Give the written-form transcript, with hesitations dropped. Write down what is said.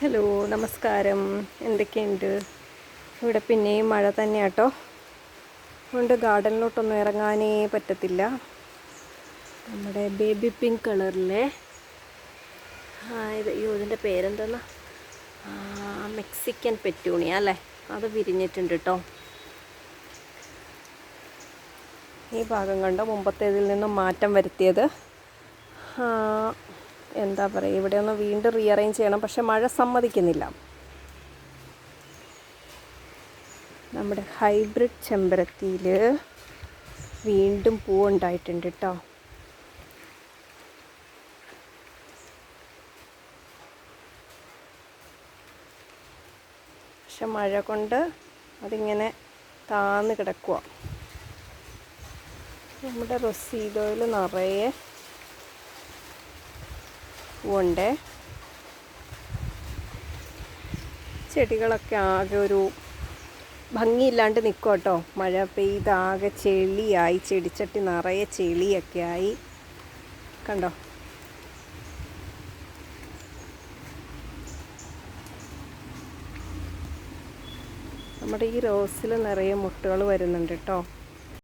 Hello, നമസ്കാരം. എന്തൊക്കെയുണ്ട്? ഇവിടെ പിന്നെയും മഴ തന്നെയാട്ടോ. അതുകൊണ്ട് ഗാർഡനിലോട്ടൊന്നും ഇറങ്ങാനേ പറ്റത്തില്ല. നമ്മുടെ ബേബി പിങ്ക് കളറിലെ ഇതിൻ്റെ പേരെന്തെന്നാ, മെക്സിക്കൻ പെറ്റൂണിയ അല്ലേ, അത് വിരിഞ്ഞിട്ടുണ്ട് കേട്ടോ. ഈ ഭാഗം കണ്ടോ, മുമ്പത്തേതിൽ നിന്നും മാറ്റം വരുത്തിയത്. എന്താ പറയുക, ഇവിടെ ഒന്ന് വീണ്ടും റീഅറേഞ്ച് ചെയ്യണം, പക്ഷെ മഴ സമ്മതിക്കുന്നില്ല. നമ്മുടെ ഹൈബ്രിഡ് ചെമ്പരത്തിയിൽ വീണ്ടും പൂവുണ്ടായിട്ടുണ്ട് കേട്ടോ. പക്ഷെ മഴ കൊണ്ട് അതിങ്ങനെ താന്ന് കിടക്കുക. നമ്മുടെ റൊസീഡോയിൽ നിറയെ പൂവുണ്ട്. ചെടികളൊക്കെ ആകെ ഒരു ഭംഗിയില്ലാണ്ട് നിൽക്കും കേട്ടോ. മഴ പെയ്ത് ആകെ ചെളിയായി, ചെടിച്ചട്ടി നിറയെ ചെളിയൊക്കെ ആയി. കണ്ടോ? നമ്മുടെ ഈ റോസിൽ നിറയെ മുട്ടുകൾ വരുന്നുണ്ട് കേട്ടോ.